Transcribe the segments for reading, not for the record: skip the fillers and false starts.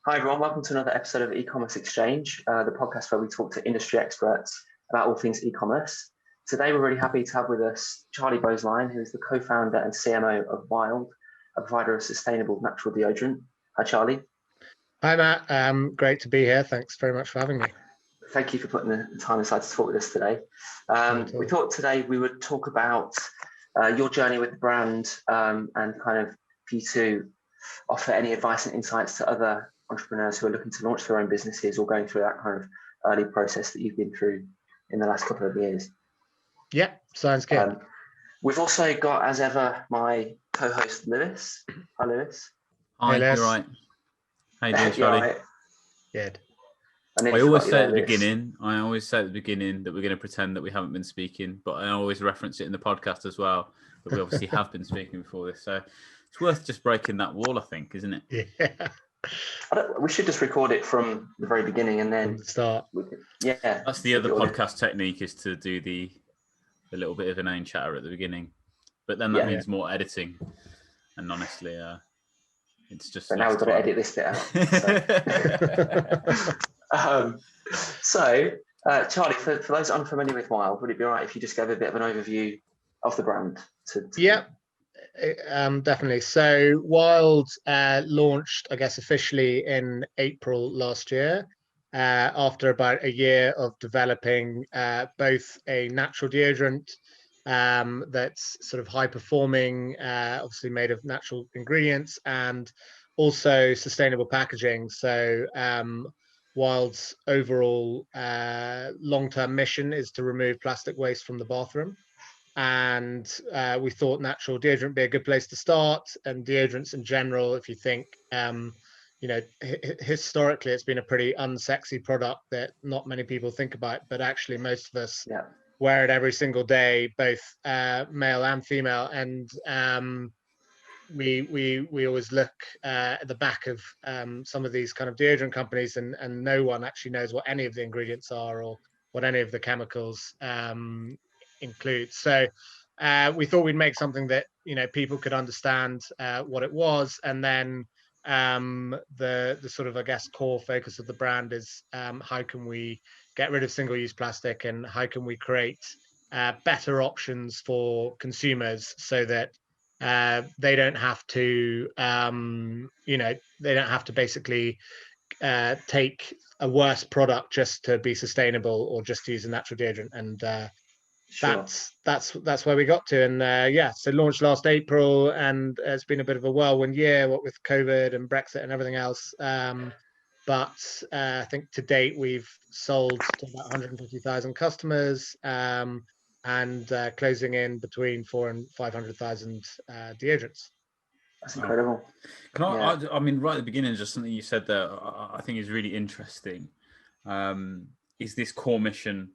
Hi everyone, welcome to another episode of E-commerce Exchange, the podcast where we talk to industry experts about all things e-commerce. Today we're really happy to have with us Charlie Bowes-Lyon, who is the co-founder and CMO of Wild, a provider of sustainable natural deodorant. Hi Charlie. Hi Matt, great to be here. Thanks very much for having me. Thank you for putting the time aside to talk with us today. We thought today we would talk about your journey with the brand and kind of for you to offer any advice and insights to other entrepreneurs who are looking to launch their own businesses or going through that kind of early process that you've been through in the last couple of years. Yeah, sounds good. We've also got, as ever, my co-host Lewis. Hi Lewis. Hi, Hey, you're right. How you doing, Charlie? Right. Good. I always say at the beginning that we're going to pretend that we haven't been speaking, but I always reference it in the podcast as well, that we obviously have been speaking before this. So it's worth just breaking that wall, I think, isn't it? Yeah. We should just record it from the very beginning and then start. That's the other podcast technique, is to do the little bit of an inane chatter at the beginning, but then that means more editing. And honestly, it's just. But now we've got to edit this bit out. So Charlie, for those unfamiliar with Wild, would it be all right if you just gave a bit of an overview of the brand? Yeah. Definitely. So Wild launched, I guess, officially in April last year, after about a year of developing both a natural deodorant that's sort of high performing, obviously made of natural ingredients, and also sustainable packaging. So Wild's overall long-term mission is to remove plastic waste from the bathroom. And we thought natural deodorant would be a good place to start, and deodorants in general, if you think, historically it's been a pretty unsexy product that not many people think about, but actually most of us wear it every single day, both male and female. And we always look at the back of some of these kind of deodorant companies, and no one actually knows what any of the ingredients are or what any of the chemicals include. So we thought we'd make something that people could understand what it was, and then the sort of, I guess, core focus of the brand is how can we get rid of single-use plastic, and how can we create better options for consumers so that they don't have to basically take a worse product just to be sustainable or just to use a natural deodorant. And that's where we got to. And so launched last April, and it's been a bit of a whirlwind year, what with COVID and Brexit and everything else. But I think to date we've sold to about 150,000 customers, and closing in between 400,000 and 500,000 deodorants. That's incredible. I mean, right at the beginning, just something you said there, I think is really interesting. Is this core mission?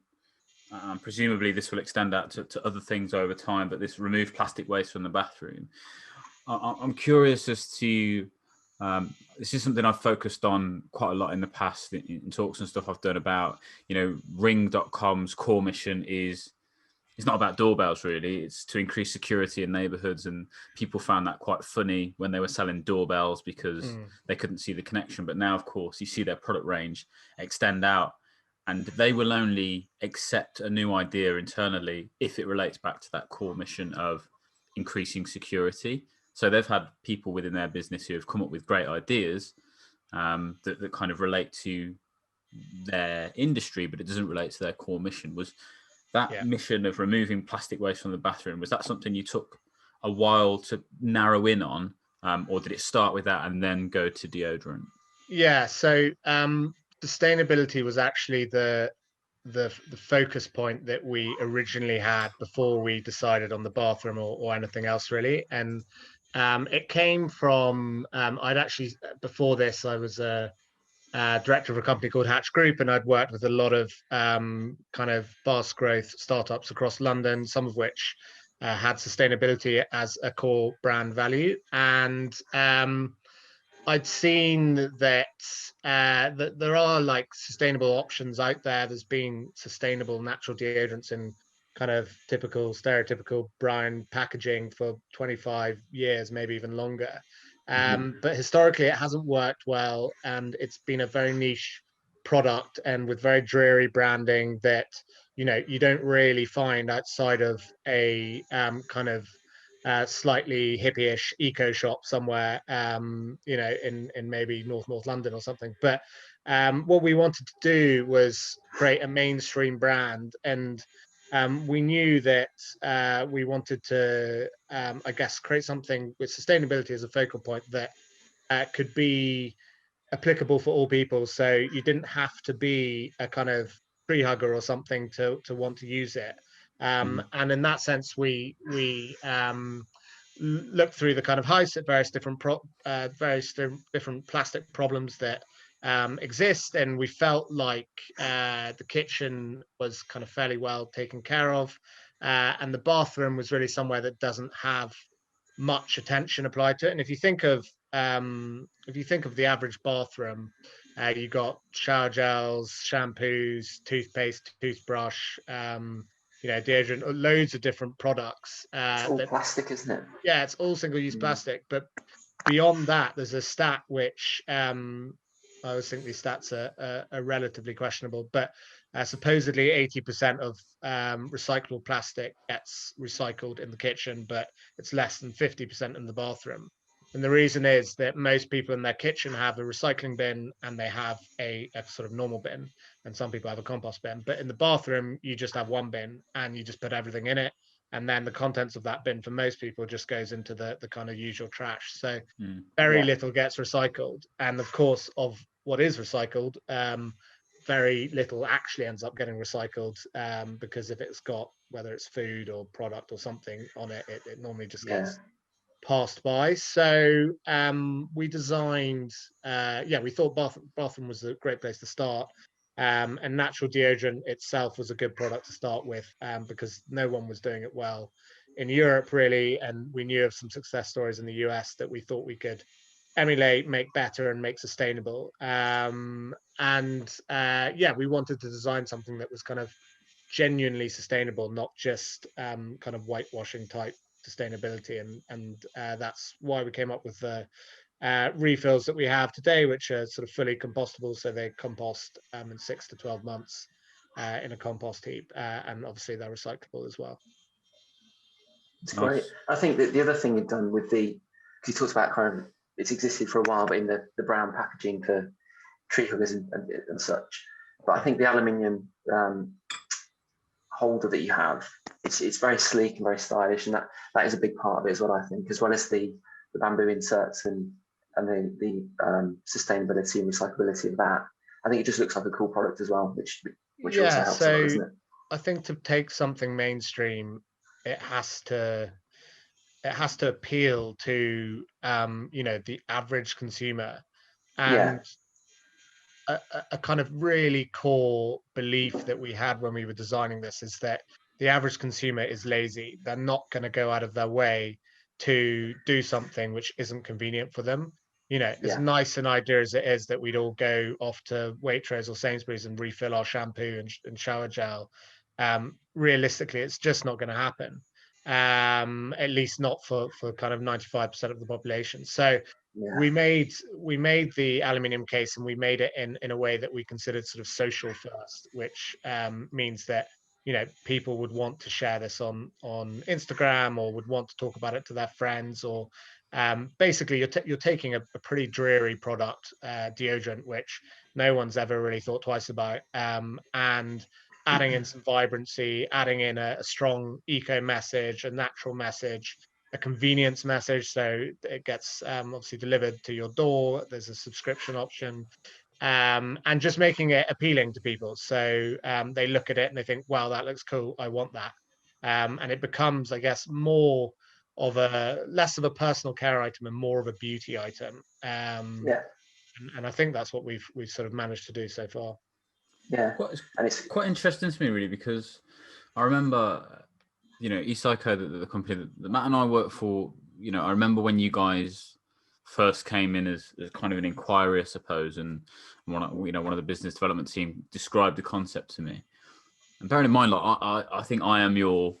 Presumably, this will extend out to other things over time, but this remove plastic waste from the bathroom. I'm curious as to. This is something I've focused on quite a lot in the past in talks and stuff I've done about. Ring.com's core mission is. It's not about doorbells, really. It's to increase security in neighborhoods. And people found that quite funny when they were selling doorbells because they couldn't see the connection. But now, of course, you see their product range extend out, and they will only accept a new idea internally if it relates back to that core mission of increasing security. So they've had people within their business who have come up with great ideas that kind of relate to their industry, but it doesn't relate to their core mission. Was that mission of removing plastic waste from the bathroom, was that something you took a while to narrow in on, or did it start with that and then go to deodorant? Yeah, so sustainability was actually the focus point that we originally had before we decided on the bathroom or anything else, really. And it came from, I'd actually, before this, I was director of a company called Hatch Group, and I'd worked with a lot of kind of fast growth startups across London, some of which had sustainability as a core brand value. And I'd seen that that there are like sustainable options out there. There's been sustainable natural deodorants in kind of typical stereotypical brown packaging for 25 years, maybe even longer. But historically, it hasn't worked well, and it's been a very niche product and with very dreary branding that you don't really find outside of a kind of slightly hippie-ish eco shop somewhere, in maybe North London or something. But what we wanted to do was create a mainstream brand, and we knew that we wanted to, I guess, create something with sustainability as a focal point that could be applicable for all people. So you didn't have to be a kind of tree hugger or something to want to use it. And in that sense, we looked through the kind of various different different plastic problems that exist, and we felt like the kitchen was kind of fairly well taken care of, and the bathroom was really somewhere that doesn't have much attention applied to it. And if you think of the average bathroom, you got shower gels, shampoos, toothpaste, toothbrush, deodorant, loads of different products. It's all plastic, isn't it? Yeah, it's all single-use plastic. But beyond that, there's a stat which I always think these stats are relatively questionable, but supposedly 80% of recyclable plastic gets recycled in the kitchen, but it's less than 50% in the bathroom. And the reason is that most people in their kitchen have a recycling bin and they have a sort of normal bin, and some people have a compost bin. But in the bathroom, you just have one bin and you just put everything in it. And then the contents of that bin for most people just goes into the kind of usual trash. So very little gets recycled. And of course, of what is recycled, very little actually ends up getting recycled, because if it's got, whether it's food or product or something on it, it normally just gets passed by. So we designed, we thought bathroom was a great place to start. And natural deodorant itself was a good product to start with, because no one was doing it well in Europe, really. And we knew of some success stories in the US that we thought we could emulate, make better, and make sustainable. We wanted to design something that was kind of genuinely sustainable, not just kind of whitewashing type sustainability. And that's why we came up with the refills that we have today, which are sort of fully compostable, so they compost in 6 to 12 months in a compost heap, and obviously they're recyclable as well. It's great. I think that the other thing you've done with because you talked about kind of it's existed for a while, but in the brown packaging for tree huggers and such. But I think the aluminium holder that you have, it's very sleek and very stylish, and that is a big part of it as well, I think, as well as the bamboo inserts and the sustainability and recyclability of that. I think it just looks like a cool product as well, which also helps a lot, doesn't it? I think to take something mainstream, it has to appeal to the average consumer. And a kind of really core belief that we had when we were designing this is that the average consumer is lazy. They're not going to go out of their way to do something which isn't convenient for them. As nice an idea as it is that we'd all go off to Waitrose or Sainsbury's and refill our shampoo and shower gel, realistically, it's just not going to happen. At least not for kind of 95% of the population. So we made the aluminium case, and we made it in a way that we considered sort of social first, which means that people would want to share this on Instagram, or would want to talk about it to their friends, or basically you're taking a pretty dreary product, deodorant, which no one's ever really thought twice about, and adding in some vibrancy, adding in a strong eco message, a natural message, a convenience message. So it gets obviously delivered to your door. There's a subscription option, and just making it appealing to people. So they look at it and they think, wow, that looks cool. I want that. And it becomes, I guess, less of a personal care item and more of a beauty item. And I think that's what we've sort of managed to do so far. It's quite interesting to me, really, because I remember, eCycle, the company that Matt and I work for, I remember when you guys first came in as kind of an inquiry, I suppose, and one of the business development team described the concept to me. And bearing in mind, like I think I am your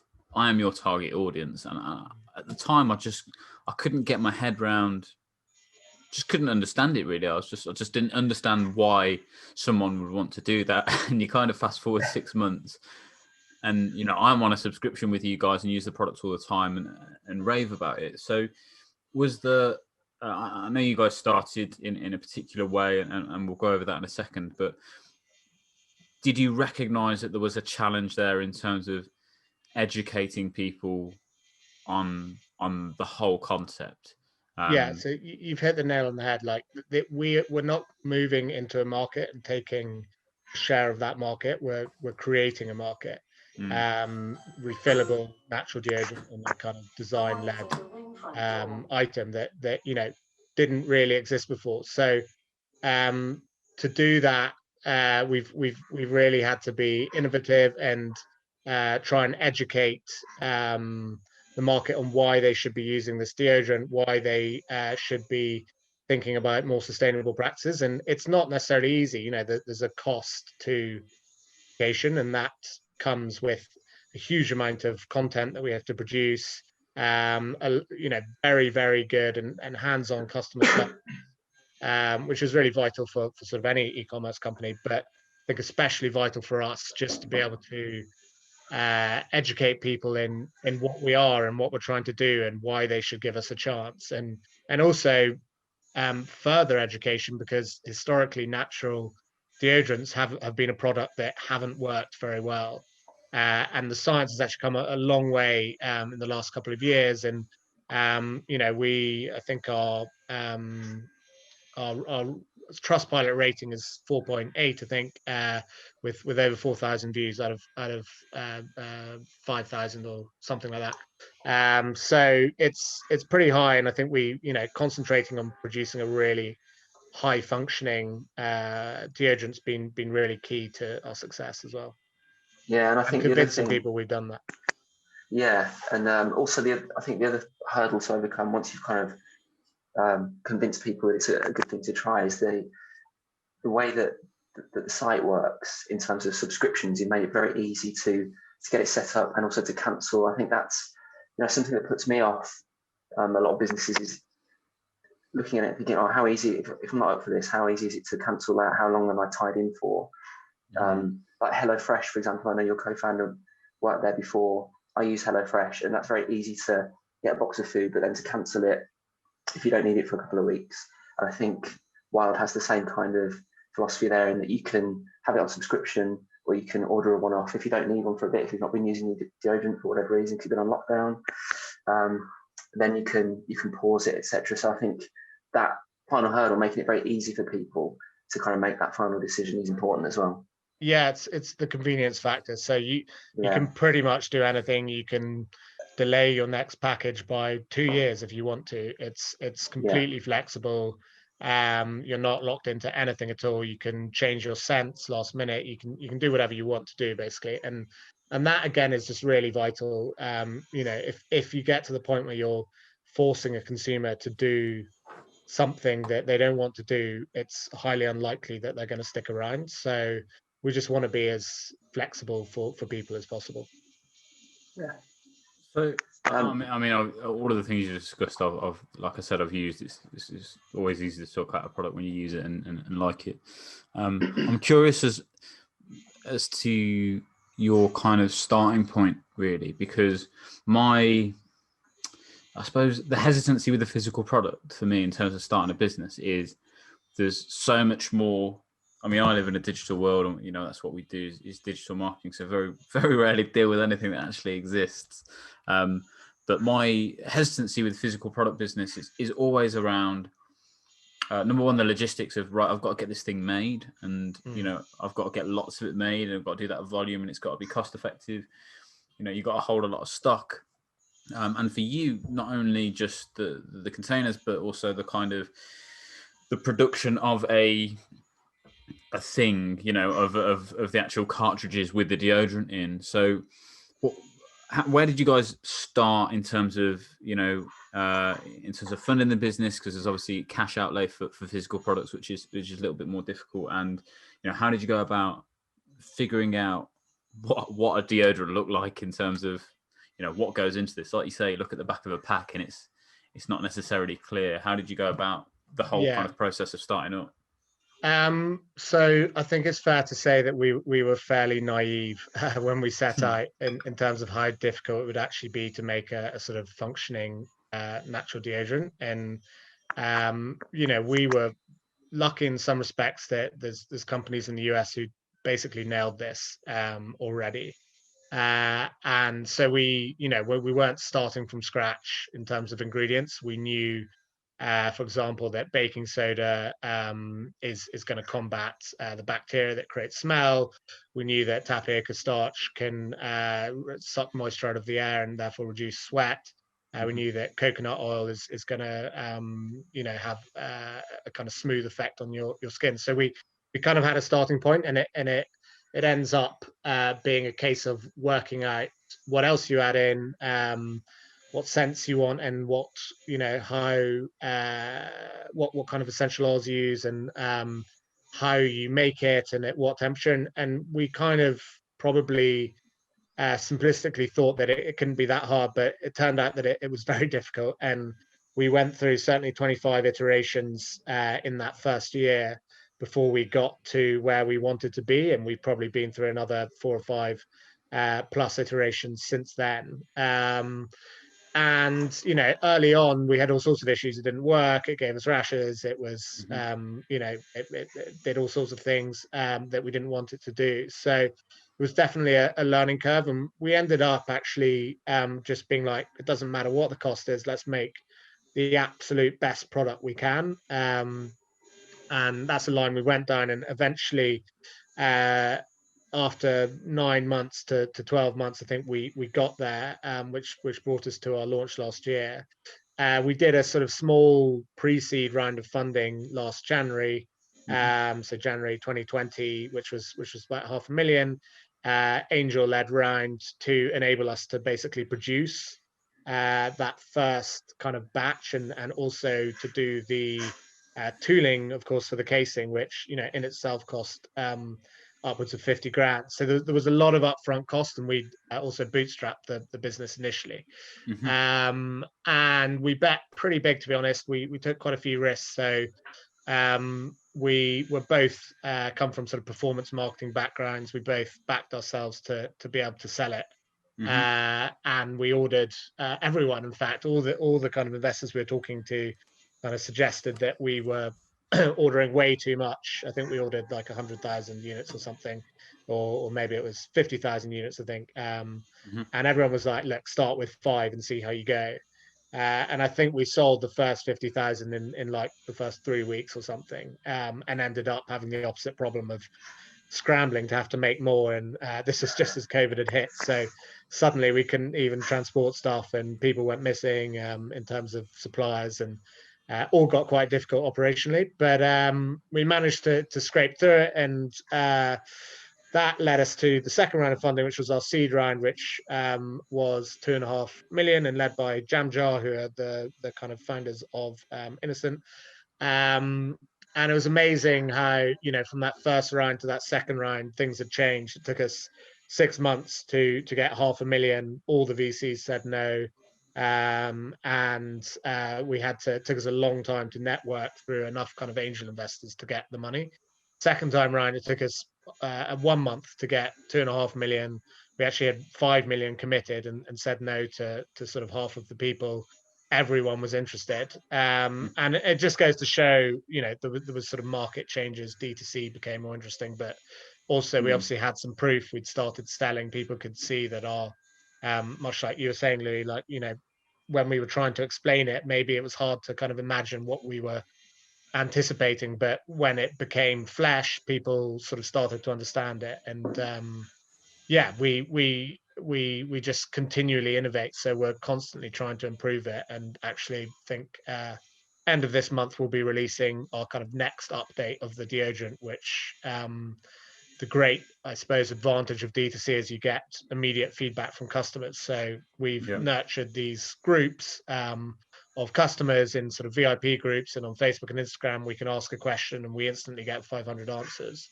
target audience, and at the time I couldn't get my head around just couldn't understand it really. I just didn't understand why someone would want to do that. And you kind of fast forward 6 months, and I'm on a subscription with you guys and use the products all the time and rave about it. So was I know you guys started in a particular way, and we'll go over that in a second, but did you recognize that there was a challenge there in terms of educating people on the whole concept? Yeah, so you've hit the nail on the head. Like we're not moving into a market and taking a share of that market. We're creating a market. Refillable natural deodorant and a kind of design-led item that didn't really exist before. So to do that, we've really had to be innovative and try and educate the market on why they should be using this deodorant, why they should be thinking about more sustainable practices. And it's not necessarily easy. There's a cost to education, and that comes with a huge amount of content that we have to produce. Very, very good and hands-on customer stuff, which is really vital for sort of any e-commerce company, but I think especially vital for us just to be able to educate people in what we are and what we're trying to do and why they should give us a chance, and also further education, because historically natural deodorants have been a product that haven't worked very well, and the science has actually come a long way in the last couple of years, and I think our Trustpilot rating is 4.8, I think, with over 4,000 views out of 5,000 or something like that. So it's pretty high, and I think we concentrating on producing a really high functioning deodorant's been really key to our success as well. Yeah, and I think convincing people we've done that. Yeah, and also I think the other hurdle to overcome once you've kind of convince people it's a good thing to try is the way that the site works in terms of subscriptions. You made it very easy to get it set up and also to cancel. I think that's something that puts me off a lot of businesses, is looking at it thinking, oh, how easy, if I'm not up for this, how easy is it to cancel that? How long am I tied in for? Like HelloFresh, for example, I know your co-founder worked there before. I use HelloFresh, and that's very easy to get a box of food, but then to cancel it if you don't need it for a couple of weeks. And I think Wild has the same kind of philosophy there, in that you can have it on subscription, or you can order a one-off if you don't need one for a bit, if you've not been using the deodorant for whatever reason, if you've been on lockdown, then you can pause it, etc. So I think that final hurdle, making it very easy for people to kind of make that final decision, is important as well. Yeah, it's the convenience factor. So you can pretty much do anything. You can delay your next package by 2 years if you want to. It's completely flexible. You're not locked into anything at all. You can change your scents last minute. You can do whatever you want to do, basically. And that again is just really vital. If you get to the point where you're forcing a consumer to do something that they don't want to do, it's highly unlikely that they're going to stick around. So we just want to be as flexible for people as possible. Yeah. So, I mean, all of the things you discussed, like I said, I've used. It's always easy to talk about a product when you use it and like it. I'm curious as to your kind of starting point, really, because I suppose the hesitancy with the physical product for me in terms of starting a business is there's so much more. I mean, I live in a digital world, and that's what we do is digital marketing. So very, very rarely deal with anything that actually exists. But my hesitancy with physical product business is always around number one, the logistics of, right, I've got to get this thing made, and I've got to get lots of it made, and I've got to do that at volume, and it's got to be cost effective. You've got to hold a lot of stock, and for you, not only just the containers, but also the kind of the production of a thing, of the actual cartridges with the deodorant in. So where did you guys start in terms of funding the business? Because there's obviously cash outlay for physical products, which is a little bit more difficult. And how did you go about figuring out what a deodorant looked like in terms of what goes into this? Like you say, look at the back of a pack and it's not necessarily clear. How did you go about the whole kind of process of starting up? So I think it's fair to say that we were fairly naive when we set out in terms of how difficult it would actually be to make a sort of functioning natural deodorant. And we were lucky in some respects that there's companies in the US who basically nailed this already. And so we weren't starting from scratch in terms of ingredients. We knew, for example, that baking soda is going to combat the bacteria that create smell. We knew that tapioca starch can suck moisture out of the air and therefore reduce sweat. We knew that coconut oil is going to have a kind of smooth effect on your skin. So we kind of had a starting point, and it ends up being a case of working out what else you add in, what scents you want, and what kind of essential oils you use, and how you make it, and at what temperature. And we kind of probably simplistically thought that it couldn't be that hard, but it turned out that it was very difficult. And we went through certainly 25 iterations in that first year before we got to where we wanted to be. And we've probably been through another 4 or 5 plus iterations since then. And early on we had all sorts of issues. It didn't work, it gave us rashes, it was it did all sorts of things that we didn't want it to do. So it was definitely a learning curve, and we ended up actually just being like, it doesn't matter what the cost is, let's make the absolute best product we can. And that's the line we went down. And eventually after 9 months to 12 months, I think we got there, which brought us to our launch last year. We did a sort of small pre-seed round of funding last January, so January 2020, which was about $500,000 angel-led round to enable us to basically produce that first kind of batch, and also to do the tooling, of course, for the casing, which in itself cost upwards of 50 grand. So there was a lot of upfront cost, and we also bootstrapped the business initially. And we bet pretty big, to be honest. We took quite a few risks. So we were both come from sort of performance marketing backgrounds. We both backed ourselves to be able to sell it. And we ordered everyone, in fact, all the kind of investors we were talking to kind of suggested that we were ordering way too much. I think we ordered like 100,000 units or something, or maybe it was 50,000 units, I think. And everyone was like, look, start with 5 and see how you go. And I think we sold the first 50,000 in like the first 3 weeks or something, and ended up having the opposite problem of scrambling to have to make more. And this is just as COVID had hit. So suddenly we couldn't even transport stuff, and people went missing in terms of suppliers, and all got quite difficult operationally. But we managed to scrape through it, and that led us to the second round of funding, which was our seed round, which was $2.5 million, and led by Jamjar, who are the kind of founders of Innocent. And it was amazing how, from that first round to that second round, things had changed. It took us 6 months to get $500,000. All the VCs said no. And we took us a long time to network through enough kind of angel investors to get the money. Second time around, it took us 1 month to get $2.5 million. We actually had 5 million committed, and said no to sort of half of the people. Everyone was interested, and it just goes to show, there was sort of market changes. D2C became more interesting, but also we obviously had some proof. We'd started selling. People could see that our, much like you were saying, Louis, like, when we were trying to explain it, maybe it was hard to kind of imagine what we were anticipating, but when it became flesh, people sort of started to understand it. And we just continually innovate, so we're constantly trying to improve it. And actually think end of this month we'll be releasing our kind of next update of the deodorant, which the great, I suppose, advantage of D2C is you get immediate feedback from customers. So we've nurtured these groups of customers in sort of VIP groups, and on Facebook and Instagram we can ask a question and we instantly get 500 answers.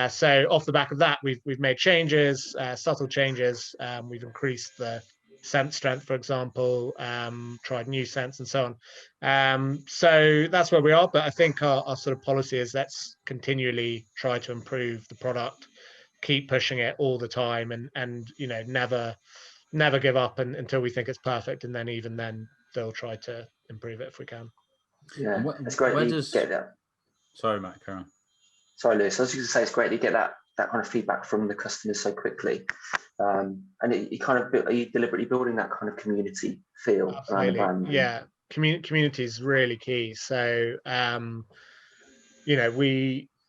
So off the back of that, we've made changes, subtle changes. We've increased the scent strength, for example, tried new scents and so on. So that's where we are. But I think our sort of policy is let's continually try to improve the product, keep pushing it all the time, and never give up until we think it's perfect, and then even then they'll try to improve it if we can. Yeah, it's great that you get that. Sorry, Matt, carry on. Sorry, Lewis. I was going to say it's great to get that kind of feedback from the customers so quickly, and are you deliberately building that kind of community feel around the brand? Yeah, community is really key. So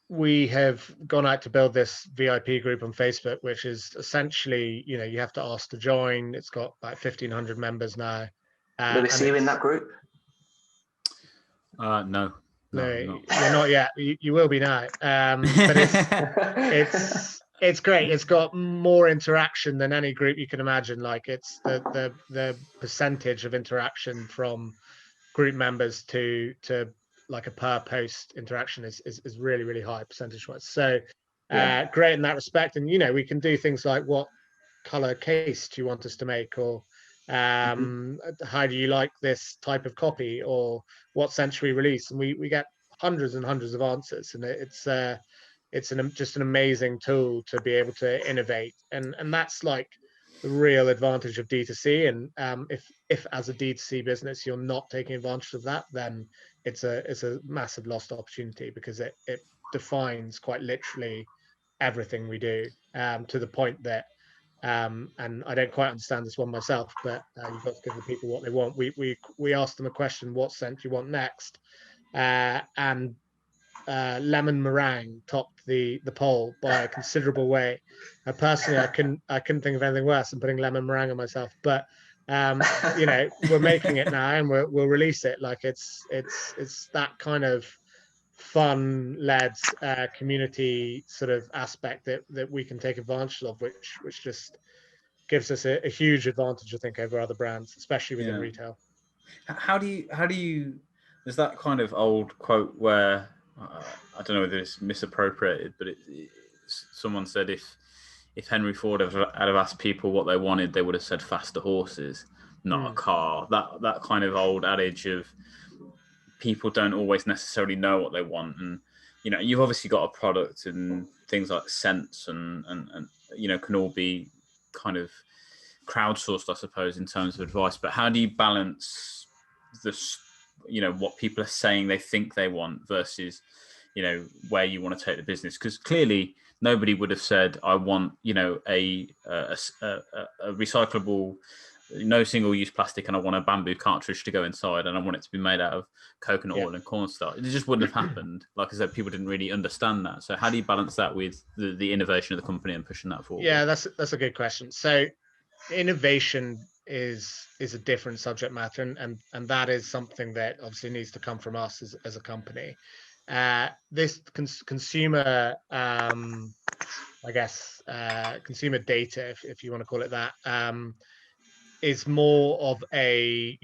we have gone out to build this VIP group on Facebook, which is essentially, you have to ask to join. It's got about 1,500 members now. Lewis, are you in that group? No, you're not yet. You will be now. But it's great. It's got more interaction than any group you can imagine. Like it's the percentage of interaction from group members to like a per post interaction is really, really high percentage wise. So great in that respect. And we can do things like, what color case do you want us to make, or how do you like this type of copy, or what century release? And we get hundreds and hundreds of answers, and it's just an amazing tool to be able to innovate, and that's like the real advantage of D2C. And if as a D2C business you're not taking advantage of that, then it's a massive lost opportunity, because it defines quite literally everything we do, to the point that and I don't quite understand this one myself, but you've got to give the people what they want. We asked them a question: what scent do you want next? And lemon meringue topped the poll by a considerable way. Personally, I couldn't think of anything worse than putting lemon meringue on myself. But we're making it now, and we'll release it. Like it's that kind of fun-led community sort of aspect that we can take advantage of, which just gives us a huge advantage, I think, over other brands, especially within retail. How do you? There's that kind of old quote where I don't know whether it's misappropriated, but someone said if Henry Ford had have asked people what they wanted, they would have said faster horses, not a car. That kind of old adage of people don't always necessarily know what they want, and you've obviously got a product, and things like scents and can all be kind of crowdsourced, I suppose, in terms of advice. But how do you balance this, what people are saying they think they want versus where you want to take the business? Because clearly nobody would have said, I want a recyclable, no single-use plastic, and I want a bamboo cartridge to go inside, and I want it to be made out of coconut oil and cornstarch. It just wouldn't have happened. Like I said, people didn't really understand that. So how do you balance that with the innovation of the company and pushing that forward? Yeah, that's a good question. So innovation is a different subject matter, and that is something that obviously needs to come from us as a company. This consumer, I guess, consumer data, if you want to call it that, is more of a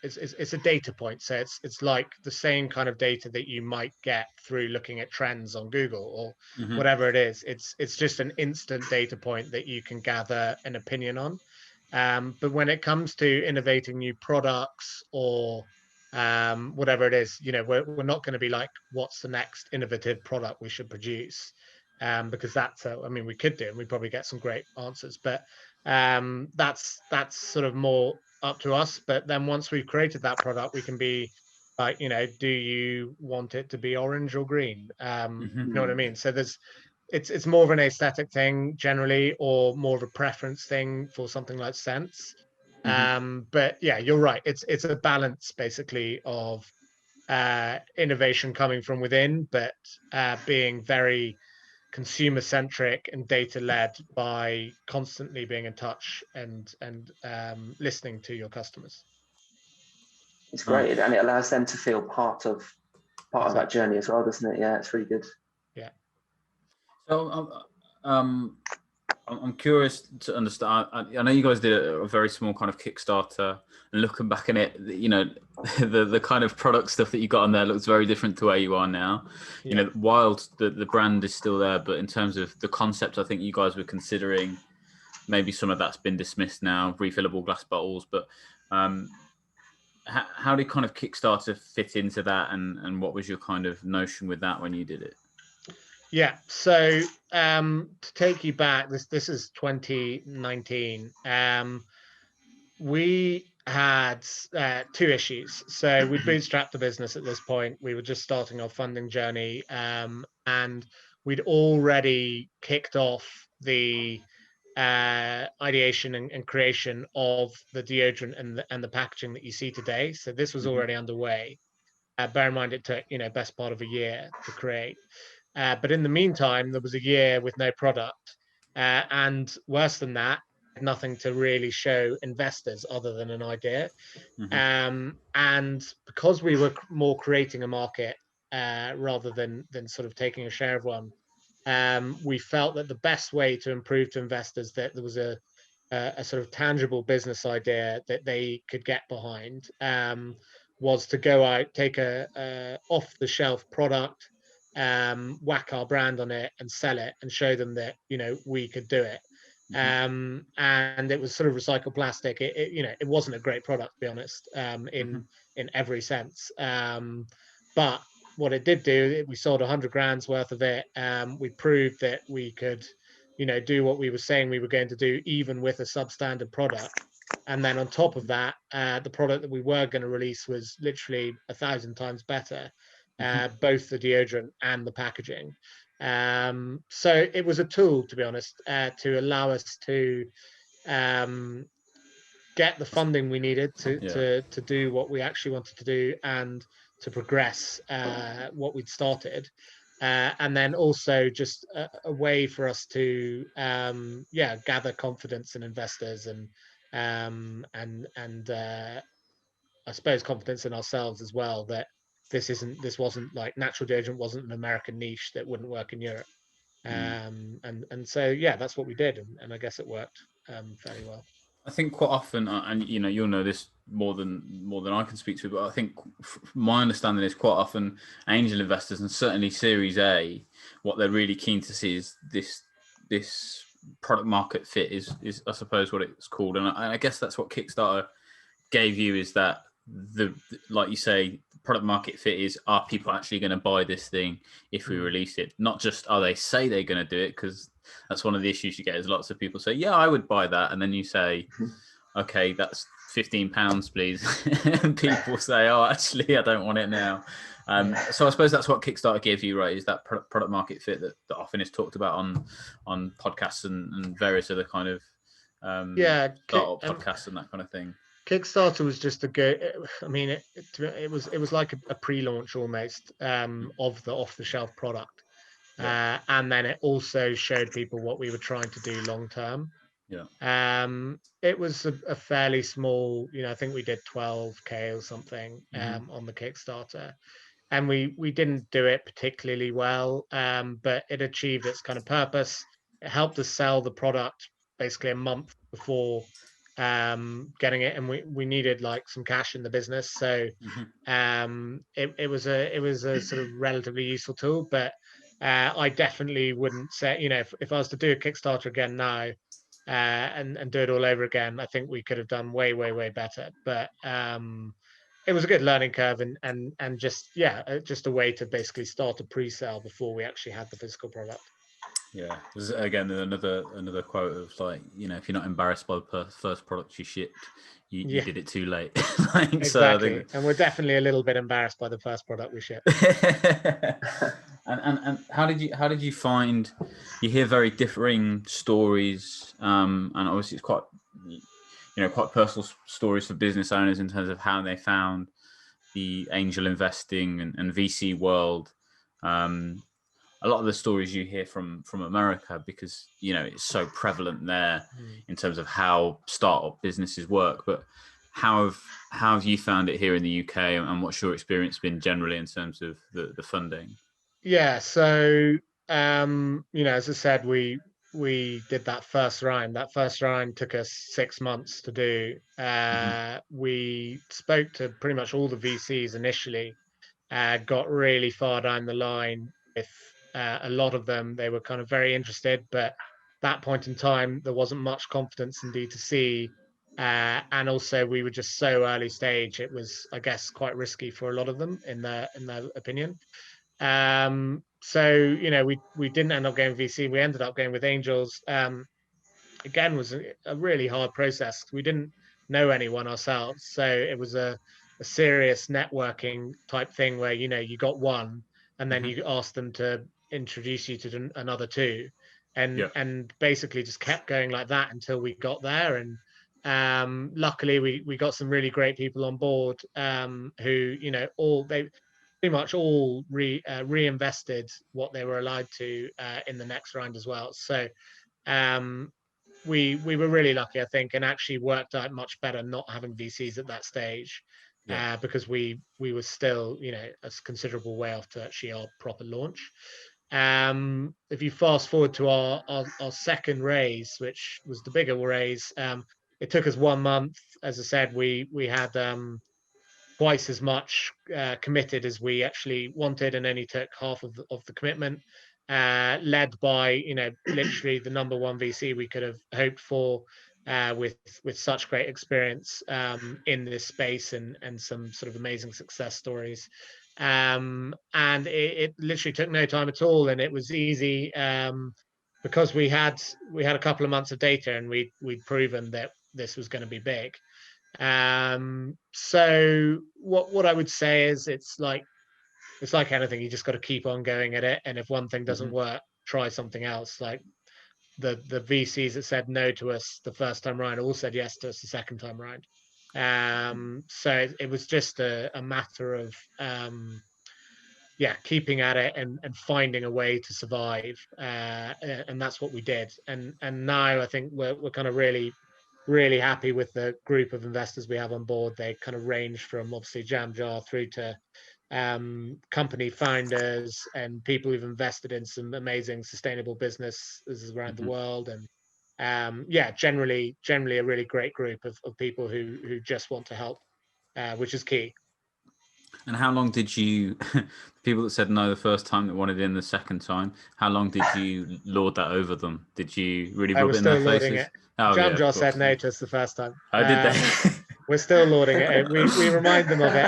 it's a data point. So it's like the same kind of data that you might get through looking at trends on Google or whatever it is. It's just an instant data point that you can gather an opinion on. But when it comes to innovating new products or whatever it is, we're not going to be like, what's the next innovative product we should produce? Because we could do, and we'd probably get some great answers, but that's sort of more up to us. But then once we've created that product, we can be like, do you want it to be orange or green? You know what I mean? So it's more of an aesthetic thing generally, or more of a preference thing for something like scents. But yeah, you're right. It's a balance basically of innovation coming from within, but being very consumer centric and data led by constantly being in touch and listening to your customers. It's great, and it allows them to feel part of that journey as well, doesn't it? Yeah, it's really good. Yeah. So I'm curious to understand. I know you guys did a very small kind of Kickstarter, and looking back on it, the kind of product stuff that you got on there looks very different to where you are now. Wild, the brand is still there, but in terms of the concept, I think you guys were considering maybe some of that's been dismissed now, refillable glass bottles, but how did kind of Kickstarter fit into that, and what was your kind of notion with that when you did it? Yeah, so to take you back, this is 2019. We had two issues. So we'd bootstrapped the business at this point. We were just starting our funding journey, and we'd already kicked off the ideation and creation of the deodorant and the packaging that you see today. So this was already underway. Bear in mind, it took best part of a year to create. But in the meantime, there was a year with no product, and worse than that, nothing to really show investors other than an idea. And because we were more creating a market rather than sort of taking a share of one, we felt that the best way to improve to investors that there was a sort of tangible business idea that they could get behind, was to go out, take a off-the-shelf product, whack our brand on it and sell it and show them that we could do it. And it was sort of recycled plastic. It wasn't a great product, to be honest, in every sense. But what it did do, we sold 100 grand's worth of it. We proved that we could do what we were saying we were going to do, even with a substandard product. And then on top of that, the product that we were going to release was literally 1,000 times better, both the deodorant and the packaging. So it was a tool, to be honest, to allow us to get the funding we needed to do what we actually wanted to do and to progress what we'd started. And then also just a way for us to gather confidence in investors and I suppose confidence in ourselves as well, that this wasn't like natural deodorant wasn't an American niche that wouldn't work in Europe. And so that's what we did, and I guess it worked fairly well. I think quite often, and you'll know this more than I can speak to, but I think my understanding is quite often angel investors, and certainly Series A, what they're really keen to see is this product market fit is I suppose what it's called, and I guess that's what Kickstarter gave you, is that like you say, product market fit is, are people actually going to buy this thing if we release it? Not just are they say they're going to do it, because that's one of the issues you get, is lots of people say, yeah, I would buy that, and then you say, okay, that's £15, please, and people say, oh, actually, I don't want it now. So I suppose that's what Kickstarter gave you, right? Is that product market fit that often is talked about on podcasts and various other kind of startup podcasts and that kind of thing. Kickstarter was just a good. I mean, it was like a pre-launch almost of the off-the-shelf product, and then it also showed people what we were trying to do long term. It was a fairly small. I think we did 12K or something on the Kickstarter, and we didn't do it particularly well, but it achieved its kind of purpose. It helped us sell the product basically a month before getting it, and we needed like some cash in the business, so it was a sort of relatively useful tool. But I definitely wouldn't say, if I was to do a Kickstarter again now and do it all over again, I think we could have done way better. But it was a good learning curve, and just a way to basically start a pre-sale before we actually had the physical product. Yeah, there's again another quote of like, if you're not embarrassed by the first product you shipped, you did it too late. Exactly, and we're definitely a little bit embarrassed by the first product we shipped. and how did you find? You hear very differing stories, and obviously it's quite quite personal stories for business owners in terms of how they found the angel investing and VC world. A lot of the stories you hear from America, because it's so prevalent there in terms of how startup businesses work. But how have you found it here in the UK, and what's your experience been generally in terms of the funding? Yeah, so as I said, we did that first round. That first round took us 6 months to do. We spoke to pretty much all the VCs initially, got really far down the line with a lot of them. They were kind of very interested, but that point in time, there wasn't much confidence in D2C. And also we were just so early stage, it was, I guess, quite risky for a lot of them in their opinion. So, you know, we didn't end up going VC. We ended up going with angels. Again, was a really hard process. We didn't know anyone ourselves. So it was a serious networking type thing where, you know, you got one and then you asked them to introduce you to another two. And basically just kept going like that until we got there. And luckily we got some really great people on board, who, you know, they pretty much all reinvested what they were allowed to in the next round as well. So we were really lucky, I think, and actually worked out much better not having VCs at that stage, because we were still, you know, a considerable way off to actually our proper launch. If you fast forward to our second raise, which was the bigger raise, it took us 1 month. As I said, we had twice as much committed as we actually wanted, and only took half of the commitment, led by, you know, literally the number one VC we could have hoped for, with such great experience in this space, and some sort of amazing success stories. And it literally took no time at all, and it was easy, because we had a couple of months of data, and we'd proven that this was going to be big. So what I would say is, it's like anything, you just got to keep on going at it, and if one thing doesn't work, try something else. Like the VCs that said no to us the first time around all said yes to us the second time around. So it was just a matter of keeping at it and finding a way to survive, and that's what we did. And now I think we're kind of really happy with the group of investors we have on board. They kind of range from obviously Jam Jar through to company founders and people who've invested in some amazing sustainable businesses around the world. And generally a really great group of people who just want to help, which is key. And how long did you, people that said no the first time that wanted in the second time, how long did you lord that over them? Did you really rub it in their faces? Oh, Jam Jar said no to us the first time. Oh, did they? We're still lording it. We remind them of it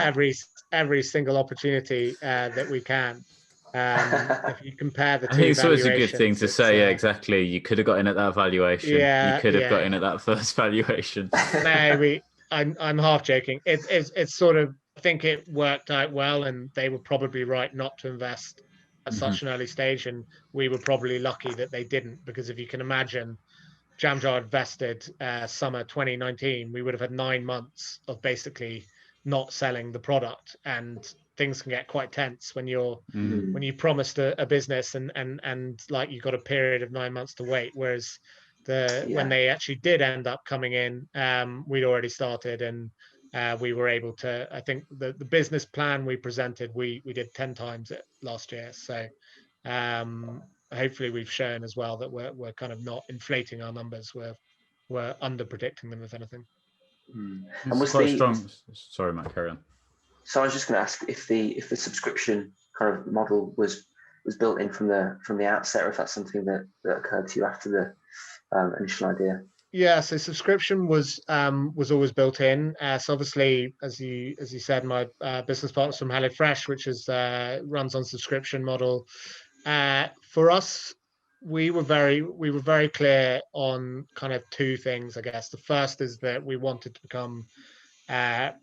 every single opportunity that we can. If you compare the two, I think it's always a good thing to say. Yeah, exactly. You could have got in at that valuation. You could have got in at that first valuation. No, I'm half joking. It's sort of, I think it worked out well, and they were probably right not to invest at such an early stage, and we were probably lucky that they didn't, because if you can imagine, Jam Jar invested summer 2019, we would have had 9 months of basically not selling the product, and things can get quite tense when when you promised a business and like you've got a period of 9 months to wait, whereas when they actually did end up coming in, we'd already started, and we were able to, I think the business plan we presented, we did 10 times it last year. So hopefully we've shown as well that we're kind of not inflating our numbers, we're under predicting them, if anything. And was quite strong. Sorry, Matt, carry on. So I was just going to ask if the subscription kind of model was built in from the outset, or if that's something that occurred to you after the initial idea. Yeah, so subscription was always built in. So obviously, as you said, my business partner's from HelloFresh, which runs on subscription model. For us, we were very clear on kind of two things, I guess. The first is that we wanted to become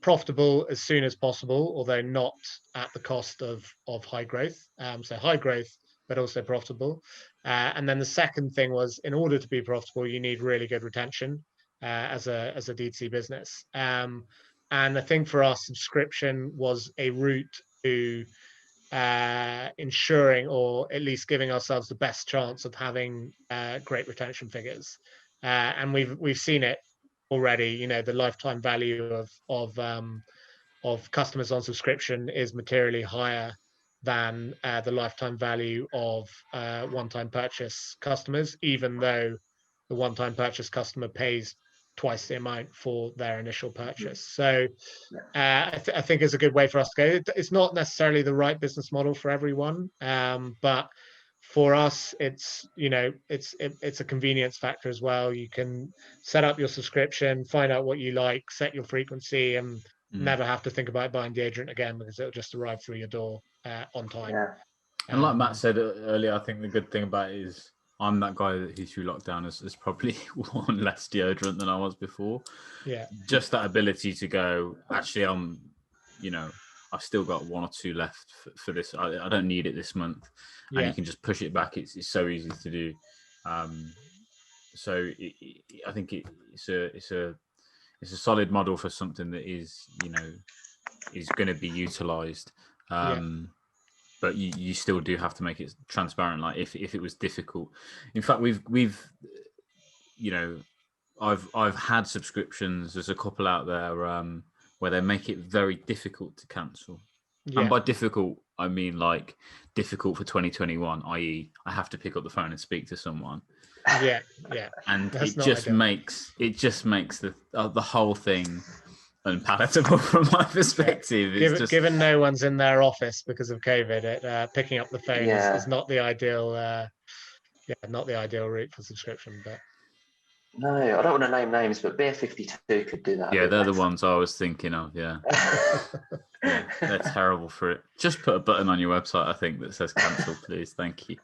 profitable as soon as possible, although not at the cost of high growth. So high growth, but also profitable. And then the second thing was, in order to be profitable, you need really good retention as a D2C business. And I think for us, subscription was a route to ensuring, or at least giving ourselves the best chance of having great retention figures. And we've seen it already. You know, the lifetime value of customers on subscription is materially higher than the lifetime value of one-time purchase customers, even though the one-time purchase customer pays twice the amount for their initial purchase. So I think it's a good way for us to go. It's not necessarily the right business model for everyone, but for us, it's it's a convenience factor as well. You can set up your subscription, find out what you like, set your frequency, and never have to think about buying deodorant again because it'll just arrive through your door on time. Yeah. And like Matt said earlier, I think the good thing about it is I'm that guy who through lockdown has probably worn less deodorant than I was before. Yeah. Just that ability to go, actually, I've still got 1 or 2 left for this. I don't need it this month. And you can just push it back. It's so easy to do. So I think it's a solid model for something that is going to be utilized. But you still do have to make it transparent. Like if it was difficult, in fact, we've I've had subscriptions. There's a couple out there where they make it very difficult to cancel. Yeah. And by difficult, I mean like difficult for 2021, i.e., I have to pick up the phone and speak to someone. Yeah. And it just makes the whole thing unpalatable from my perspective. Given no one's in their office because of COVID, picking up the phone is not the ideal. Not the ideal route for subscription. But no, I don't want to name names, but Beer 52 could do that. Yeah, they're the ones I was thinking of. Yeah. Yeah, they're terrible for it. Just put a button on your website, I think, that says cancel, please. Thank you.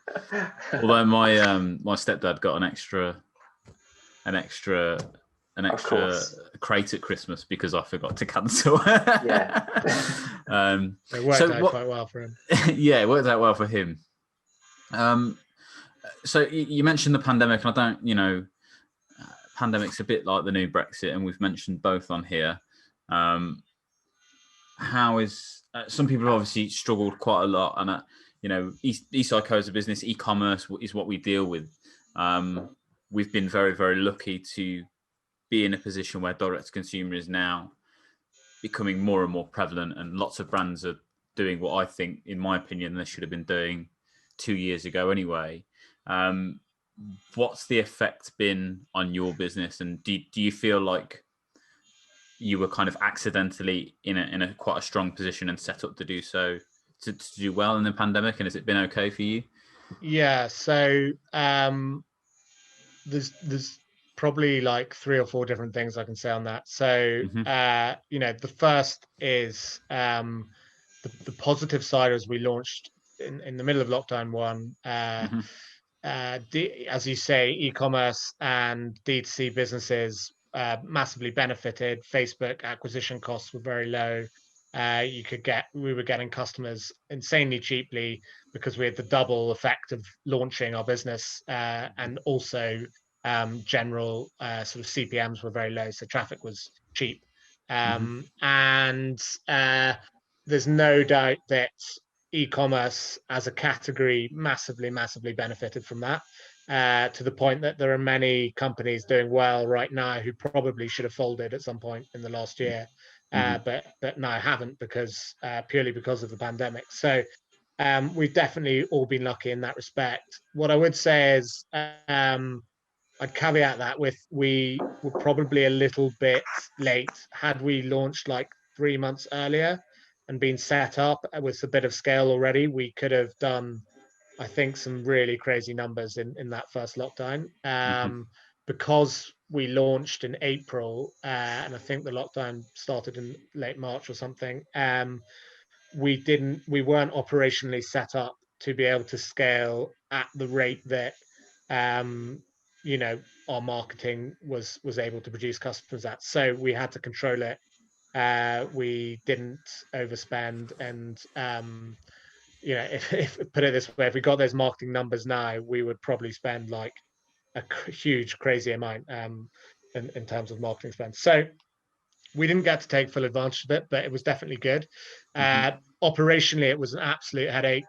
Although my stepdad got an extra crate at Christmas because I forgot to cancel. Yeah. It worked out quite well for him. Yeah, it worked out well for him. So you mentioned the pandemic, and I don't, pandemic's a bit like the new Brexit, and we've mentioned both on here. How is some people have obviously struggled quite a lot, and eSyco as a business, e-commerce is what we deal with. We've been very, very lucky to be in a position where direct to consumer is now becoming more and more prevalent, and lots of brands are doing what I think, in my opinion, they should have been doing 2 years ago anyway. What's the effect been on your business, and do you feel like you were kind of accidentally in a quite a strong position and set up to do so, to do well in the pandemic, and has it been okay for you? Yeah, so there's probably like 3 or 4 different things I can say on that. So the first is the positive side as we launched in the middle of lockdown 1. As you say, e-commerce and D2C businesses massively benefited. Facebook acquisition costs were very low. We were getting customers insanely cheaply because we had the double effect of launching our business, and also general sort of CPMs were very low, so traffic was cheap. And there's no doubt that e-commerce as a category massively benefited from that, to the point that there are many companies doing well right now who probably should have folded at some point in the last year, but now haven't purely because of the pandemic. So we've definitely all been lucky in that respect. What I would say is I'd caveat that with we were probably a little bit late. Had we launched like 3 months earlier and been set up with a bit of scale already, we could have done, I think, some really crazy numbers in that first lockdown. Because we launched in April, and I think the lockdown started in late March or something, we weren't operationally set up to be able to scale at the rate that our marketing was able to produce customers at. So we had to control it. We didn't overspend, and if put it this way, if we got those marketing numbers now, we would probably spend like a huge, crazy amount in terms of marketing spend. So we didn't get to take full advantage of it, but it was definitely good. Operationally, it was an absolute headache.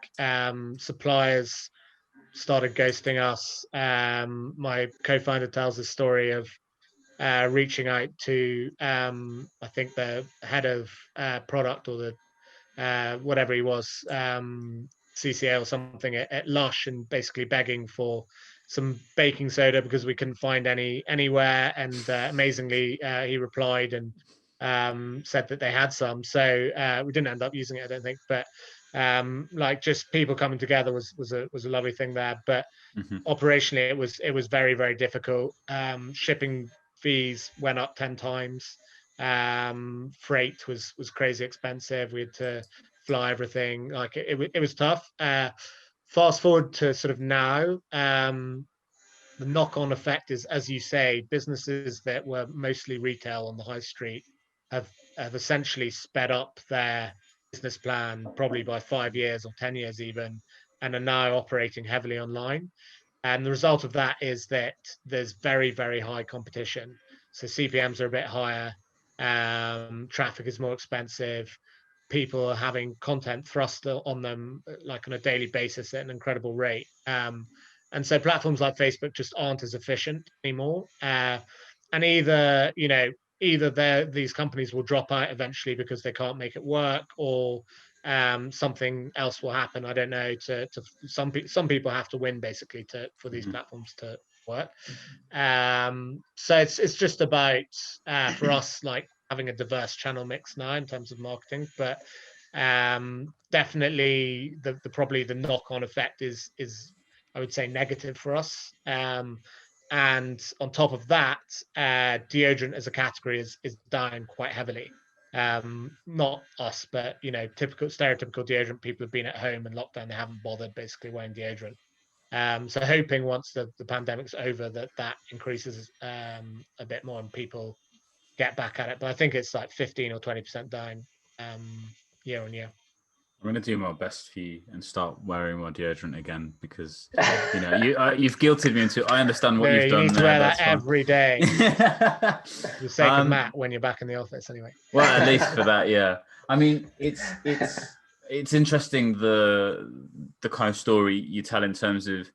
Suppliers started ghosting us. My co-founder tells the story of reaching out to I think the head of product, or the whatever he was, CCA or something at Lush, and basically begging for some baking soda because we couldn't find anywhere. And amazingly, he replied and said that they had some. So we didn't end up using it, I don't think. But Like just people coming together was a lovely thing there, but Mhm. operationally it was very, very difficult. Shipping fees went up 10 times. Freight was crazy expensive. We had to fly everything. Like it was tough. Fast forward to sort of now, the knock-on effect is, as you say, businesses that were mostly retail on the high street have essentially sped up their business plan probably by 5 years or 10 years even, and are now operating heavily online. And the result of that is that there's very, very high competition. So CPMs are a bit higher, traffic is more expensive, people are having content thrust on them like on a daily basis at an incredible rate. And so platforms like Facebook just aren't as efficient anymore. And either these companies will drop out eventually because they can't make it work, or something else will happen. I don't know. To some people have to win basically for these platforms to work. So it's just about for us like having a diverse channel mix now in terms of marketing, but definitely the probably the knock-on effect is I would say negative for us. And on top of that, deodorant as a category is down quite heavily. Not us, but typical stereotypical deodorant people have been at home and lockdown, they haven't bothered basically wearing deodorant. So hoping once the pandemic's over that increases a bit more and people get back at it. But I think it's like 15 or 20% down year on year. I'm going to do my best for you and start wearing more deodorant again, because you've guilted me into. I understand what you've you done. You need to wear that every day. For the sake of Matt when you're back in the office, anyway. Well, at least for that, yeah. I mean, it's interesting the kind of story you tell in terms of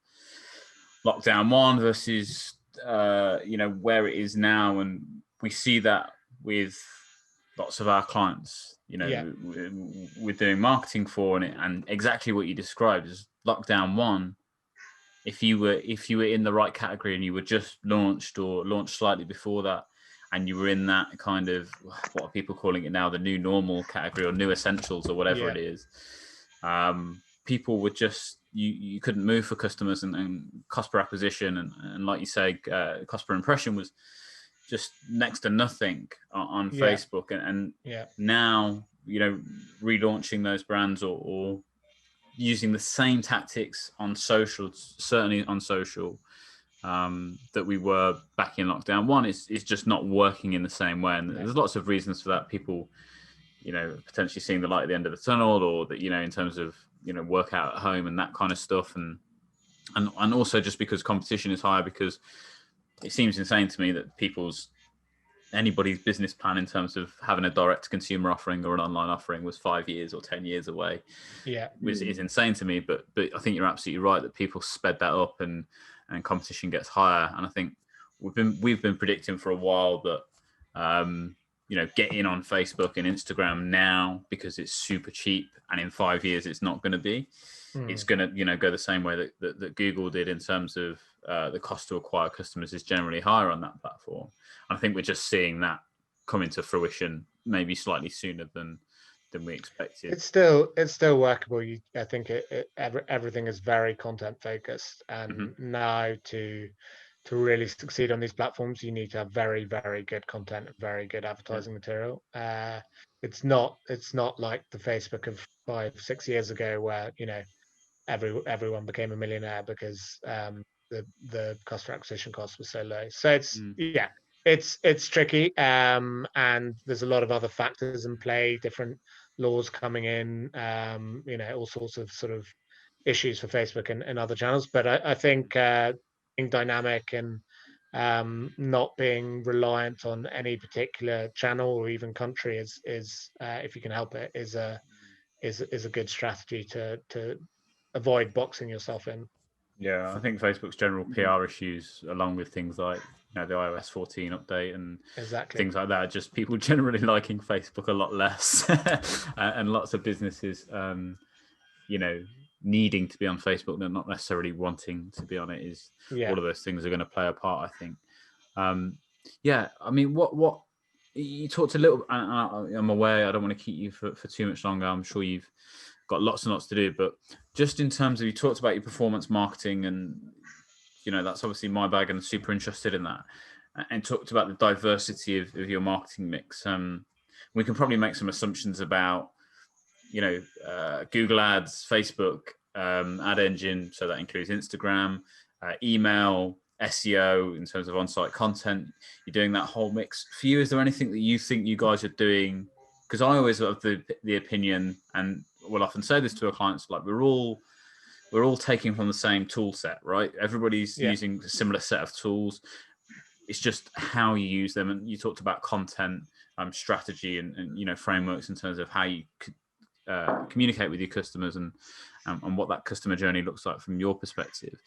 lockdown one versus where it is now, and we see that with lots of our clients. We're doing marketing for, and exactly what you described is lockdown one. If you were in the right category and you were just launched or launched slightly before that, and you were in that kind of, what are people calling it now, the new normal category or new essentials or whatever it is, people would just, you couldn't move for customers, and cost per acquisition and like you say, cost per impression was just next to nothing on Facebook. And now, relaunching those brands or using the same tactics on social, certainly on social, that we were back in lockdown one is just not working in the same way. And there's lots of reasons for that. People, potentially seeing the light at the end of the tunnel, or that, in terms of, work out at home and that kind of stuff. And also just because competition is higher, because it seems insane to me that anybody's business plan in terms of having a direct to consumer offering or an online offering was 5 years or 10 years away. Is insane to me. But I think you're absolutely right that people sped that up and competition gets higher. And I think we've been predicting for a while that get in on Facebook and Instagram now because it's super cheap, and in 5 years it's not going to be. It's going to go the same way that Google did, in terms of the cost to acquire customers is generally higher on that platform. And I think we're just seeing that come into fruition maybe slightly sooner than we expected. It's still workable. I think everything is very content focused, and now to really succeed on these platforms, you need to have very, very good content and very good advertising material. It's not like the Facebook of 5-6 years ago, where everyone became a millionaire because the cost per acquisition cost was so low. So it's tricky, and there's a lot of other factors in play, different laws coming in, all sorts of sort of issues for Facebook and other channels. But I think being dynamic and not being reliant on any particular channel or even country is if you can help it, is a good strategy to avoid boxing yourself in. Yeah, I think Facebook's general PR issues, along with things like the iOS 14 update and things like that, just people generally liking Facebook a lot less, and lots of businesses, needing to be on Facebook and not necessarily wanting to be on it. Is all of those things are going to play a part, I think. I mean, what you talked a little. I'm aware I don't want to keep you for too much longer. I'm sure you've got lots and lots to do. But just in terms of, you talked about your performance marketing, and that's obviously my bag, and super interested in that, and talked about the diversity of your marketing mix. We can probably make some assumptions about Google Ads, Facebook, ad engine, so that includes Instagram, email, SEO in terms of on-site content. You're doing that whole mix. For you, is there anything that you think you guys are doing? Because I always have the opinion, and will often say this to our clients, like we're all taking from the same tool set, right? Everybody's using a similar set of tools. It's just how you use them. And you talked about content, strategy, and frameworks in terms of how you could communicate with your customers and what that customer journey looks like from your perspective.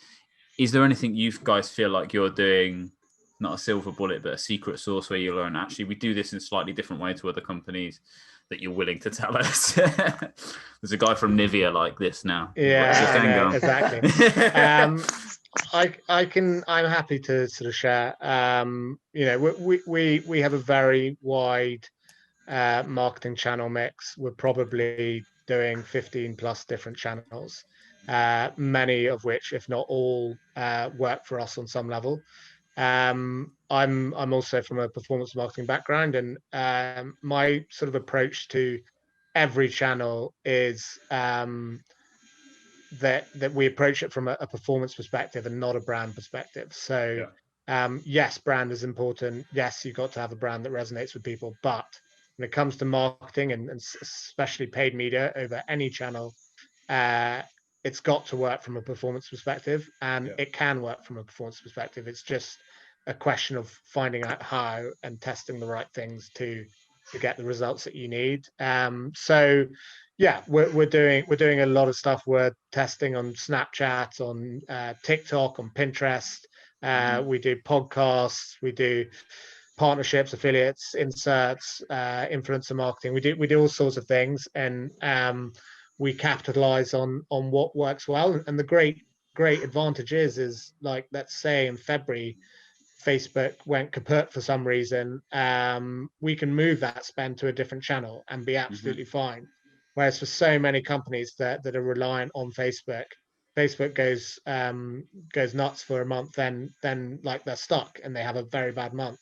Is there anything you guys feel like you're doing, not a silver bullet, but a secret sauce where you learn, actually, we do this in a slightly different way to other companies, that you're willing to tell us? There's a guy from Nivea like this now. Yeah, exactly. I'm happy to sort of share. We have a very wide marketing channel mix. We're probably doing 15 plus different channels, many of which, if not all, work for us on some level. I'm also from a performance marketing background, and my sort of approach to every channel is that we approach it from a performance perspective and not a brand perspective. So yes, brand is important. Yes, you've got to have a brand that resonates with people, but when it comes to marketing, and especially paid media over any channel, it's got to work from a performance perspective, and it can work from a performance perspective. It's just a question of finding out how and testing the right things to get the results that you need. So yeah, we're doing a lot of stuff. We're testing on Snapchat, on TikTok, on Pinterest. We do podcasts, we do partnerships, affiliates, inserts, influencer marketing. We do all sorts of things, and we capitalize on what works well. And the great advantage is like, let's say in February, Facebook went kaput for some reason, we can move that spend to a different channel and be absolutely fine. Whereas for so many companies that are reliant on Facebook goes nuts for a month, then like they're stuck and they have a very bad month.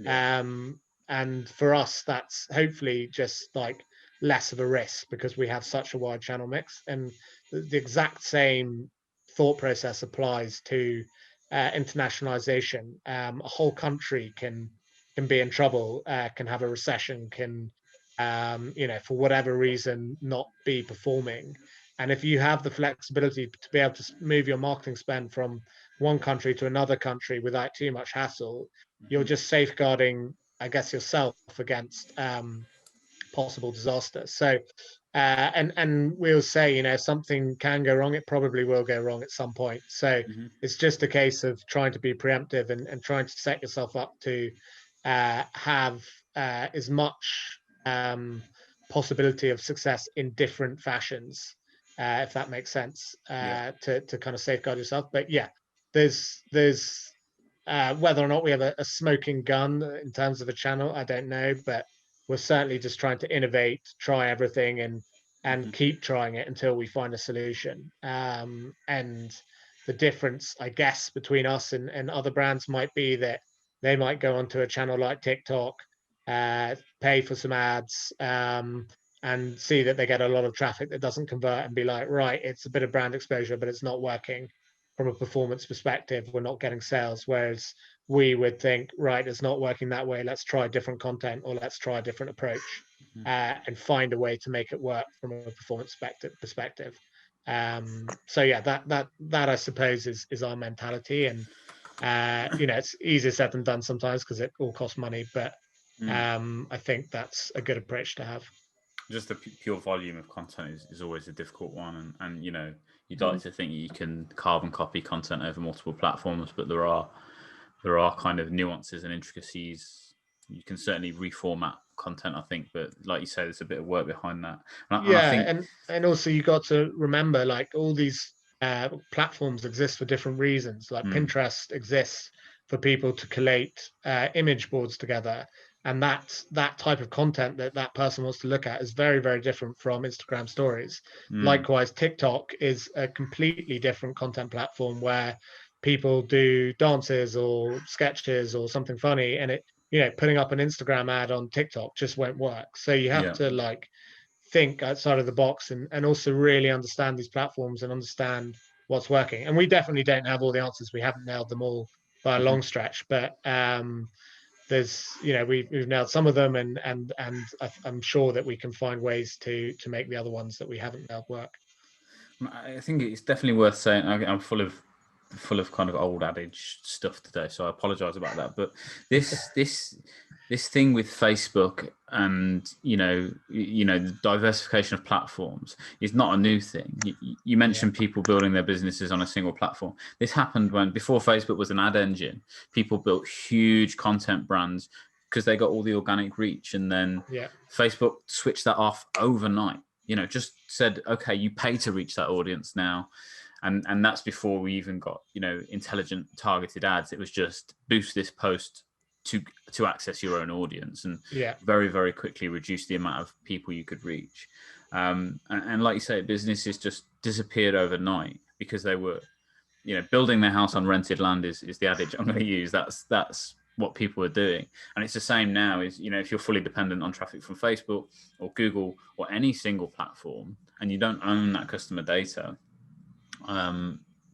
And for us, that's hopefully just like less of a risk, because we have such a wide channel mix. And the exact same thought process applies to internationalization. A whole country can be in trouble, can have a recession, can for whatever reason not be performing. And if you have the flexibility to be able to move your marketing spend from one country to another country without too much hassle, you're just safeguarding, I guess, yourself against possible disaster. So and we'll say, something can go wrong, it probably will go wrong at some point. So it's just a case of trying to be preemptive and trying to set yourself up to have as much possibility of success in different fashions, if that makes sense, to kind of safeguard yourself. But yeah, there's whether or not we have a smoking gun in terms of a channel, I don't know, but we're certainly just trying to innovate, try everything, and keep trying it until we find a solution. And the difference, I guess, between us and other brands might be that they might go onto a channel like TikTok, pay for some ads, and see that they get a lot of traffic that doesn't convert, and be like, right, it's a bit of brand exposure, but it's not working from a performance perspective. We're not getting sales. Whereas we would think, right, it's not working that way, let's try different content, or let's try a different approach, and find a way to make it work from a performance perspective. So yeah, that I suppose is our mentality. And it's easier said than done sometimes, because it all costs money, but I think that's a good approach to have. Just the pure volume of content is always a difficult one, and you'd like to think you can carbon copy content over multiple platforms, but there are kind of nuances and intricacies. You can certainly reformat content, I think, but like you say, there's a bit of work behind that. And also you got to remember, like, all these platforms exist for different reasons. Like Pinterest exists for people to collate image boards together. and that type of content that person wants to look at is very, very different from Instagram stories. Likewise, TikTok is a completely different content platform where people do dances or sketches or something funny, and it, putting up an Instagram ad on TikTok just won't work. So you have to like think outside of the box and also really understand these platforms and understand what's working. And we definitely don't have all the answers. We haven't nailed them all by a long stretch, but there's, we've nailed some of them, and I'm sure that we can find ways to make the other ones that we haven't nailed work. I think it's definitely worth saying. I'm full of kind of old adage stuff today, so I apologize about that. But this thing with Facebook and the diversification of platforms is not a new thing. You mentioned people building their businesses on a single platform. This happened before Facebook was an ad engine. People built huge content brands because they got all the organic reach, and then Facebook switched that off overnight. Just said, okay, you pay to reach that audience now. And that's before we even got, intelligent targeted ads. It was just boost this post to access your own audience, and very, very quickly reduce the amount of people you could reach. And like you say, businesses just disappeared overnight because they were, building their house on rented land is the adage I'm going to use. That's what people are doing. And it's the same now is, if you're fully dependent on traffic from Facebook or Google or any single platform, and you don't own that customer data,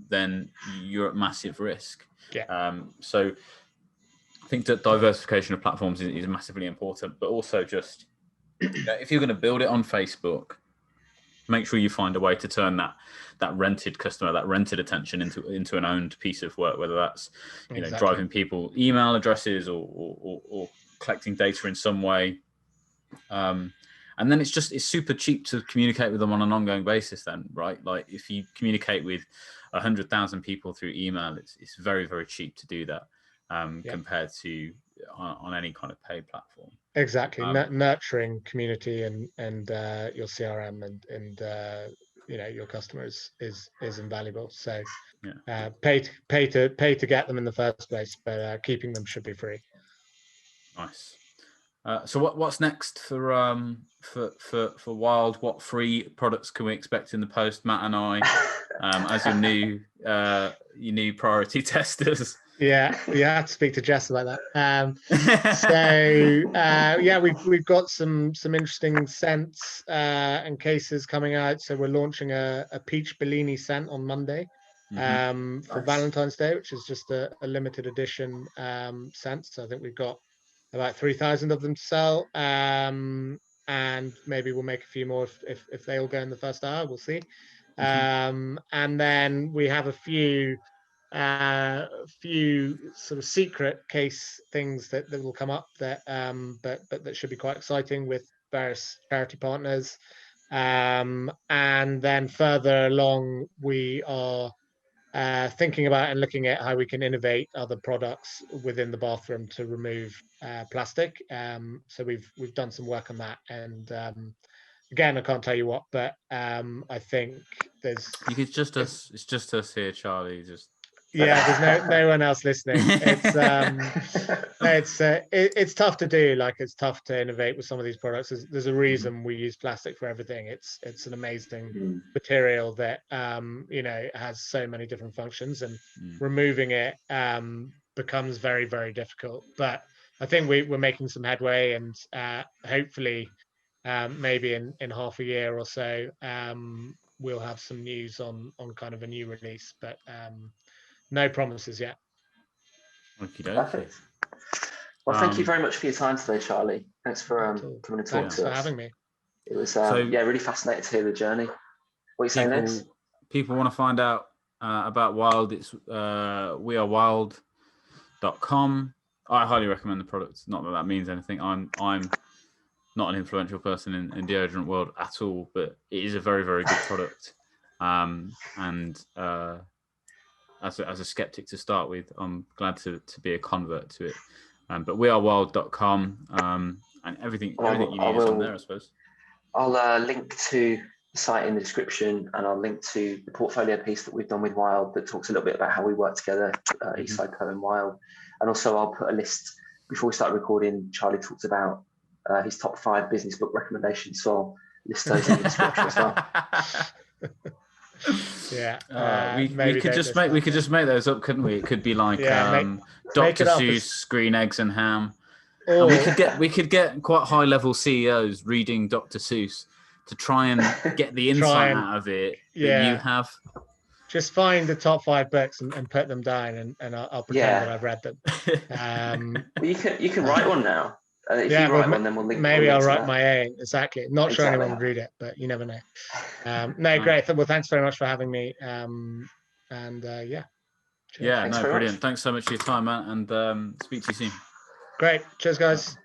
then you're at massive risk. So I think that diversification of platforms is massively important, but also just, if you're going to build it on Facebook, make sure you find a way to turn that rented customer, that rented attention into an owned piece of work, whether that's driving people email addresses or collecting data in some way. And then it's super cheap to communicate with them on an ongoing basis then, right? Like if you communicate with 100,000 people through email, it's very, very cheap to do that compared to on any kind of paid platform. Exactly. Nurturing community and your CRM and your customers is invaluable. So pay to get them in the first place, but keeping them should be free. Nice. So what's next for Wild? What free products can we expect in the post, Matt and I, as your new priority testers? Yeah, we have to speak to Jess about that. We've got some interesting scents and cases coming out. So we're launching a peach Bellini scent on Monday for Valentine's Day, which is just a limited edition scent. So I think we've got about 3,000 of them to sell, and maybe we'll make a few more if they all go in the first hour. We'll see. And then we have a few sort of secret case things that will come up that but that should be quite exciting with various charity partners. And then further along, we are thinking about and looking at how we can innovate other products within the bathroom to remove plastic. So we've done some work on that, and again, I can't tell you what, but I think there's. It's just us here, Charlie. There's no one else listening. It's tough to do. Like, it's tough to innovate with some of these products. There's a reason we use plastic for everything. It's an amazing material that has so many different functions, and removing it becomes very, very difficult. But I think we're making some headway, and hopefully maybe in half a year or so we'll have some news on kind of a new release, but no promises yet. Perfect. Well, thank you very much for your time today, Charlie. Thanks for coming to talk to us. Thanks for having me. It was really fascinating to hear the journey. What are you saying next? People want to find out about Wild. It's wearewild.com. I highly recommend the product. Not that means anything. I'm not an influential person in deodorant world at all, but it is a very, very good product. As a skeptic to start with, I'm glad to be a convert to it. But wearewild.com, and everything you need is on there, I suppose. I'll link to the site in the description, and I'll link to the portfolio piece that we've done with Wild that talks a little bit about how we work together, Eastside Co and Wild. And also I'll put a list before we started recording, Charlie talked about his top 5 business book recommendations. So I'll list those in the description as well. Yeah, we could just make those up, couldn't we? It could be like Dr. Seuss, Green Eggs and Ham. Or And we could get quite high level CEOs reading Dr. Seuss to try and get the insight out of it that you have. Just find the top 5 books and put them down, and I'll pretend that I've read them. Well, you can write one now. If you write one, then we'll link. Maybe I'll write my own. Exactly. Not sure anyone would read it, but you never know. No, great. Well, thanks very much for having me. Cheers. Yeah, no, brilliant. Thanks so much for your time, man, and speak to you soon. Great. Cheers, guys.